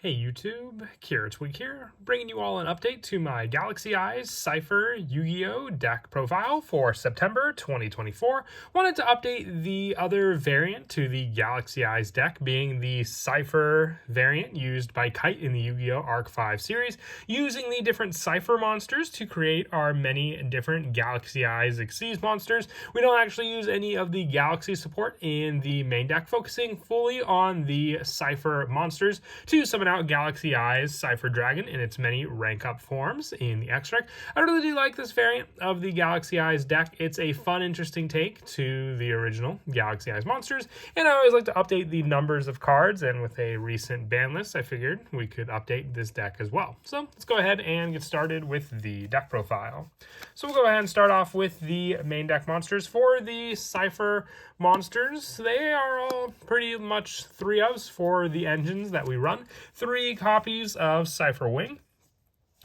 Hey YouTube, Tweak here, bringing you all an update to my Galaxy Eyes Cipher Yu-Gi-Oh deck profile for September 2024. Wanted to update the other variant to the Galaxy Eyes deck, being the Cipher variant used by Kite in the Yu-Gi-Oh Arc 5 series, using the different Cipher monsters to create our many different Galaxy Eyes Xyz monsters. We don't actually use any of the Galaxy support in the main deck, focusing fully on the Cipher monsters to summon out Galaxy Eyes Cipher Dragon in its many rank up forms in the extract. I really do like this variant of the Galaxy Eyes deck. It's a fun, interesting take to the original Galaxy Eyes monsters, and I always like to update the numbers of cards, and with a recent ban list, I figured we could update this deck as well. So let's go ahead and get started with the deck profile. So we'll go ahead and start off with the main deck monsters. For the Cipher monsters, they are all pretty much 3-ofs for the engines that we run. 3 copies of Cipher Wing.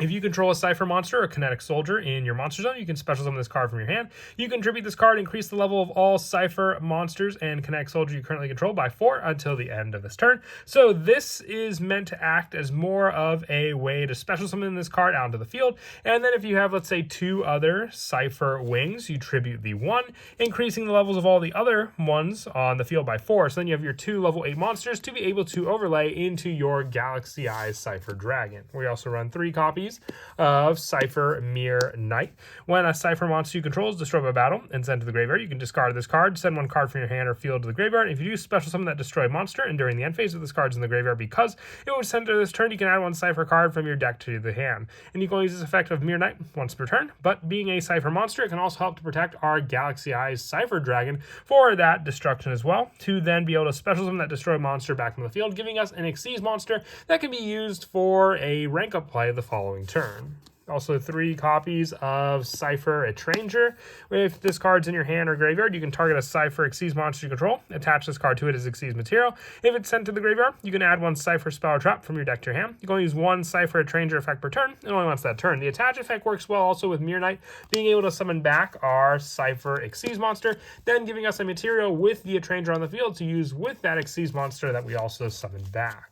If you control a Cipher monster or kinetic soldier in your monster zone, you can special summon this card from your hand. You can tribute this card, increase the level of all Cipher monsters and kinetic soldier you currently control by 4 until the end of this turn. So this is meant to act as more of a way to special summon this card out into the field. And then if you have, let's say, 2 other Cipher Wings, you tribute the 1, increasing the levels of all the other ones on the field by 4. So then you have your 2 level 8 monsters to be able to overlay into your Galaxy Eyes Cipher Dragon. We also run 3 copies of Cipher Mere Knight. When a Cipher monster you control is destroyed by battle and sent to the graveyard, you can discard this card, send 1 card from your hand or field to the graveyard. If you do special summon that destroyed monster, and during the end phase of this card's in the graveyard because it was sent to this turn, you can add 1 Cipher card from your deck to the hand. And you can only use this effect of Mere Knight once per turn, but being a Cipher monster, it can also help to protect our Galaxy Eyes Cipher Dragon for that destruction as well, to then be able to special summon that destroyed monster back from the field, giving us an Xyz monster that can be used for a rank up play the following turn. Also 3 copies of Cipher Etranger. If this card's in your hand or graveyard, you can target a Cipher Xyz monster you control, attach this card to it as Xyz material. If it's sent to the graveyard, you can add 1 Cipher spell or trap from your deck to your hand. You can only use 1 Cipher Etranger effect per turn, and only once that turn. The attach effect works well also with Mere Knight, being able to summon back our Cipher Xyz monster, then giving us a material with the Etranger on the field to use with that Xyz monster that we also summoned back.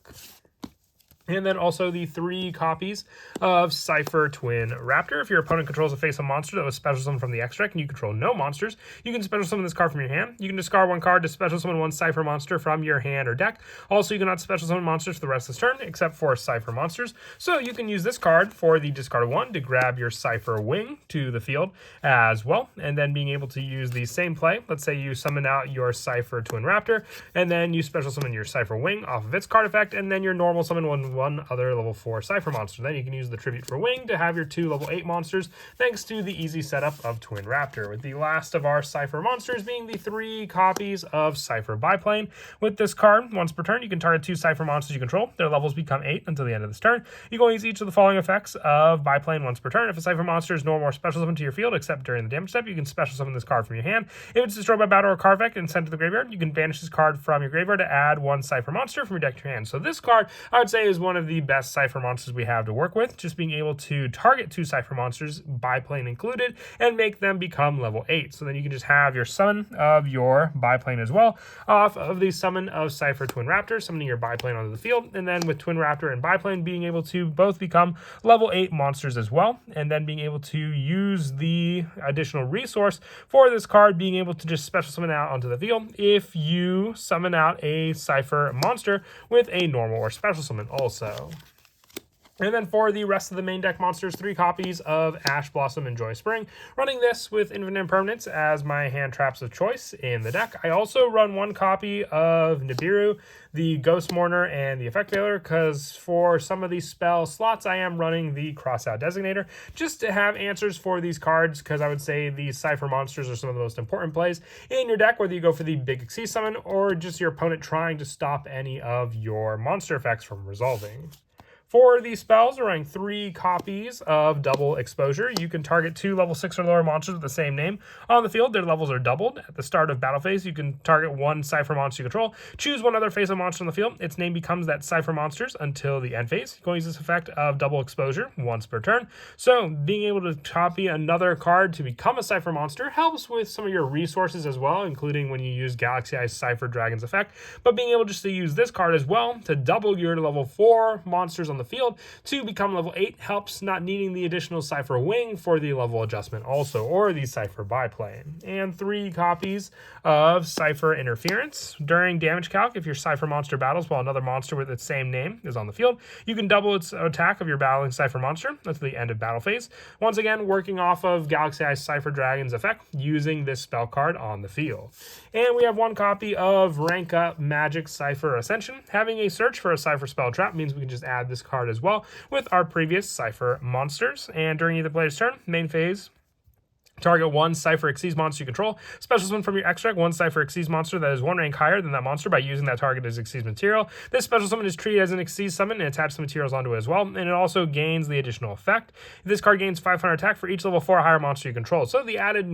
And then also the 3 copies of Cipher Twin Raptor. If your opponent controls a face-up monster that was special summoned from the extract and you control no monsters, you can special summon this card from your hand. You can discard 1 card to special summon 1 Cipher monster from your hand or deck. Also, you cannot special summon monsters for the rest of this turn, except for Cipher monsters. So you can use this card for the discarded 1 to grab your Cipher Wing to the field as well, and then being able to use the same play. Let's say you summon out your Cipher Twin Raptor, and then you special summon your Cipher Wing off of its card effect, and then your normal summon 1 other level 4 Cipher monster. Then you can use the tribute for Wing to have your 2 level 8 monsters, thanks to the easy setup of Twin Raptor, with the last of our Cipher monsters being the 3 copies of Cipher Biplane. With this card, once per turn, you can target 2 Cipher monsters you control. Their levels become 8 until the end of this turn. You can use each of the following effects of Biplane once per turn. If a Cipher monster is no more special summoned to your field, except during the damage step, you can special summon this card from your hand. If it's destroyed by battle or card effect and sent to the graveyard, you can banish this card from your graveyard to add 1 Cipher monster from your deck to your hand. So this card, I would say, is one of the best Cipher monsters we have to work with, just being able to target 2 Cipher monsters, biplane included, and make them become level 8. So then you can just have your summon of your biplane as well off of the summon of Cipher Twin Raptor, summoning your biplane onto the field, and then with Twin Raptor and biplane being able to both become level 8 monsters as well, and then being able to use the additional resource for this card, being able to just special summon out onto the field if you summon out a Cipher monster with a normal or special summon also. And then for the rest of the main deck monsters, 3 copies of Ash Blossom and Joy Spring. Running this with Infinite Impermanence as my hand traps of choice in the deck. I also run 1 copy of Nibiru, the Ghost Mourner, and the Effect Veiler, because for some of these spell slots, I am running the Crossout Designator, just to have answers for these cards, because I would say these Cipher monsters are some of the most important plays in your deck, whether you go for the big Xyz summon or just your opponent trying to stop any of your monster effects from resolving. For these spells, we're running 3 copies of double exposure. You can target 2 level 6 or lower monsters with the same name on the field. Their levels are doubled. At the start of battle phase, you can target 1 Cipher monster you control. Choose one other face of monster on the field. Its name becomes that Cipher monsters until the end phase. You're going to use this effect of double exposure once per turn. So being able to copy another card to become a Cipher monster helps with some of your resources as well, including when you use Galaxy Eyes Cipher Dragon's effect. But being able just to use this card as well to double your level 4 monsters on the field to become level 8 helps not needing the additional Cipher Wing for the level adjustment also, or the Cipher Biplane. And 3 copies of Cipher Interference. During damage calc, if your Cipher monster battles while another monster with its same name is on the field, you can double its attack of your battling Cipher monster until the end of battle phase. Once again, working off of Galaxy Eyes Cipher Dragon's effect using this spell card on the field. And we have 1 copy of Rank Up Magic Cipher Ascension. Having a search for a Cipher spell trap means we can just add this card as well with our previous Cipher monsters. And during either player's turn, main phase, target 1 Cipher Xyz monster you control. Special summon from your extract 1 Cipher Xyz monster that is 1 rank higher than that monster by using that target as Xyz material. This special summon is treated as an Xyz summon and attach the materials onto it as well. And it also gains the additional effect. This card gains 500 attack for each level 4 or higher monster you control. So the added,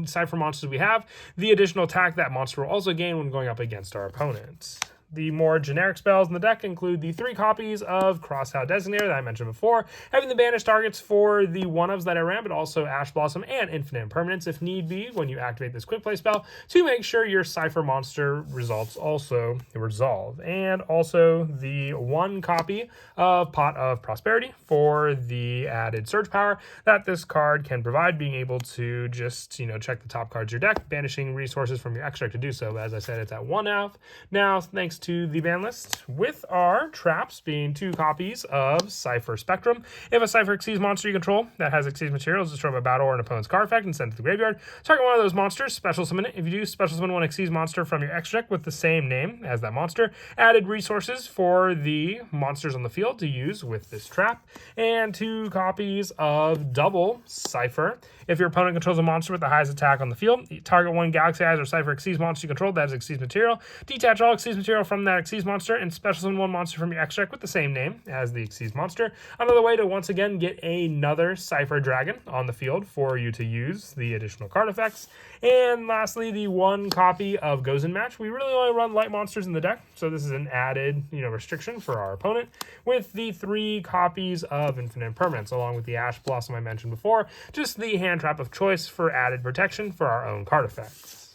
Cipher monsters we have, the additional attack that monster will also gain when going up against our opponents. The more generic spells in the deck include the 3 copies of Crossout Designator that I mentioned before, having the banished targets for the 1-ofs that I ran, but also Ash Blossom and Infinite Impermanence if need be when you activate this quick play spell to make sure your Cipher monster results also resolve. And also the 1 copy of Pot of Prosperity for the added surge power that this card can provide, being able to just, check the top cards of your deck, banishing resources from your extract to do so. But as I said, it's at 1-off. Now, thanks to the ban list, with our traps being 2 copies of Cipher Spectrum. If a Cipher Xyz monster you control that has Xyz materials destroyed by battle or an opponent's card effect and sent to the graveyard, target 1 of those monsters, special summon it. If you do, special summon 1 Xyz monster from your extract with the same name as that monster. Added resources for the monsters on the field to use with this trap. And 2 copies of double Cipher. If your opponent controls a monster with the highest attack on the field, target 1 Galaxy Eyes or Cipher Xyz monster you control that has Xyz material. Detach all Xyz material from that Xyz monster and special summon 1 monster from your extract with the same name as the Xyz monster. Another way to once again get another Cipher Dragon on the field for you to use the additional card effects. And lastly, the 1 copy of Goes in Match. We really only run light monsters in the deck, so this is an added restriction for our opponent, with the 3 copies of Infinite Impermanence, along with the Ash Blossom I mentioned before, just the hand trap of choice for added protection for our own card effects.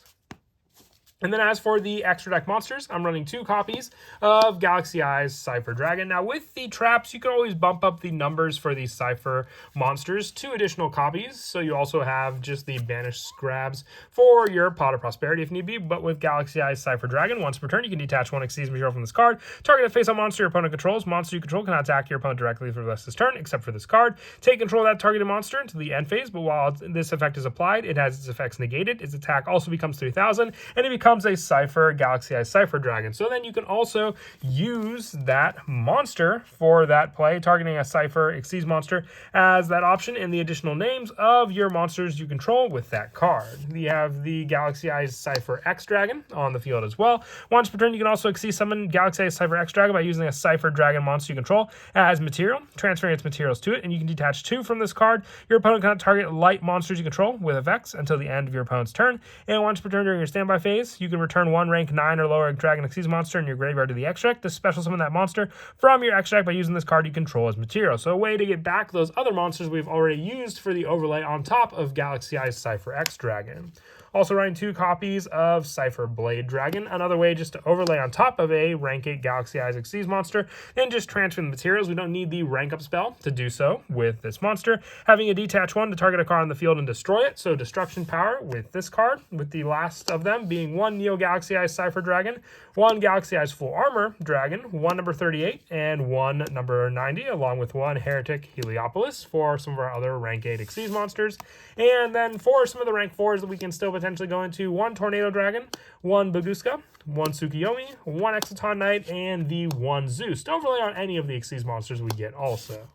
And then as for the extra deck monsters, I'm running 2 copies of Galaxy Eyes Cipher Dragon. Now with the traps, you can always bump up the numbers for these Cipher monsters, 2 additional copies. So you also have just the banished scrabs for your Pot of Prosperity if need be. But with Galaxy Eyes Cipher Dragon, once per turn, you can detach 1 Xyz material from this card. Target a face-up monster your opponent controls. Monster you control cannot attack your opponent directly for the rest of this turn, except for this card. Take control of that targeted monster until the end phase, but while this effect is applied, it has its effects negated. Its attack also becomes 3,000, and it becomes a Cipher Galaxy Eyes Cipher Dragon. So then you can also use that monster for that play, targeting a Cipher Xyz monster as that option in the additional names of your monsters you control with that card. You have the Galaxy Eyes Cipher X Dragon on the field as well. Once per turn, you can also Xyz summon Galaxy Eyes Cipher X Dragon by using a Cipher Dragon monster you control as material, transferring its materials to it, and you can detach 2 from this card. Your opponent cannot target light monsters you control with effects until the end of your opponent's turn. And once per turn during your standby phase, you can return 1 rank 9 or lower Dragon Xyz monster in your graveyard to the extract to special summon that monster from your extract by using this card you control as material. So a way to get back those other monsters we've already used for the overlay on top of Galaxy Eyes Cipher X Dragon. Also running 2 copies of Cipher Blade Dragon, another way just to overlay on top of a rank 8 Galaxy Eyes Xyz monster and just transfer the materials. We don't need the rank up spell to do so with this monster. Having a detach 1 to target a card on the field and destroy it, so destruction power with this card, with the last of them being 1 Neo Galaxy Eyes Cipher Dragon, 1 Galaxy Eyes Full Armor Dragon, 1 number 38, and 1 number 90, along with 1 Heretic Heliopolis for some of our other rank 8 Xyz monsters. And then for some of the rank 4s that we can still potentially go into, 1 Tornado Dragon, 1 Baguska, 1 Tsukiyomi, 1 Exciton Knight, and the 1 Zeus. Don't overlay on any of the Xyz monsters we get also.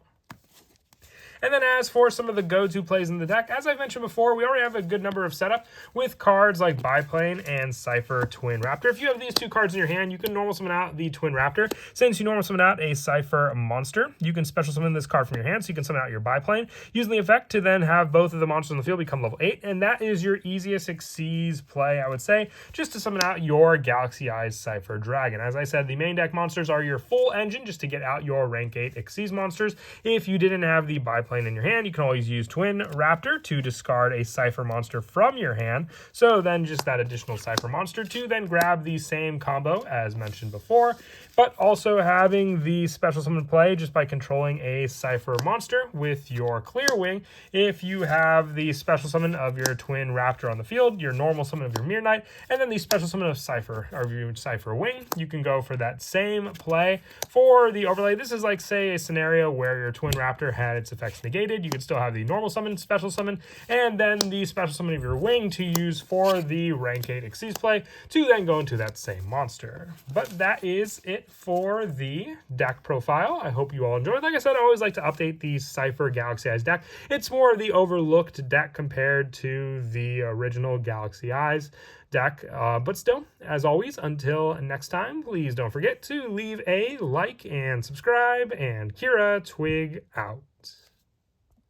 And then as for some of the go-to plays in the deck, as I mentioned before, we already have a good number of setup with cards like Biplane and Cipher Twin Raptor. If you have these 2 cards in your hand, you can normal summon out the Twin Raptor. Since you normal summon out a Cipher monster, you can special summon this card from your hand, so you can summon out your Biplane, using the effect to then have both of the monsters on the field become level 8, and that is your easiest Xyz play, I would say, just to summon out your Galaxy Eyes Cipher Dragon. As I said, the main deck monsters are your full engine, just to get out your rank 8 Xyz monsters. If you didn't have the Biplane in your hand, you can always use Twin Raptor to discard a Cipher monster from your hand, so then just that additional Cipher monster to then grab the same combo as mentioned before, but also having the special summon play just by controlling a Cipher monster with your Clear Wing. If you have the special summon of your Twin Raptor on the field, your normal summon of your Mirror Knight, and then the special summon of Cipher, or your Cipher Wing, you can go for that same play for the overlay. This is like, say, a scenario where your Twin Raptor had its effects negated. You could still have the normal summon, special summon, and then the special summon of your Wing to use for the rank 8 Xyz play to then go into that same monster. But that is it for the deck profile. I hope you all enjoyed. Like I said, I always like to update the Cipher Galaxy Eyes deck. It's more of the overlooked deck compared to the original Galaxy Eyes deck, but still, as always, until next time, please don't forget to leave a like and subscribe, and Kira Twig out.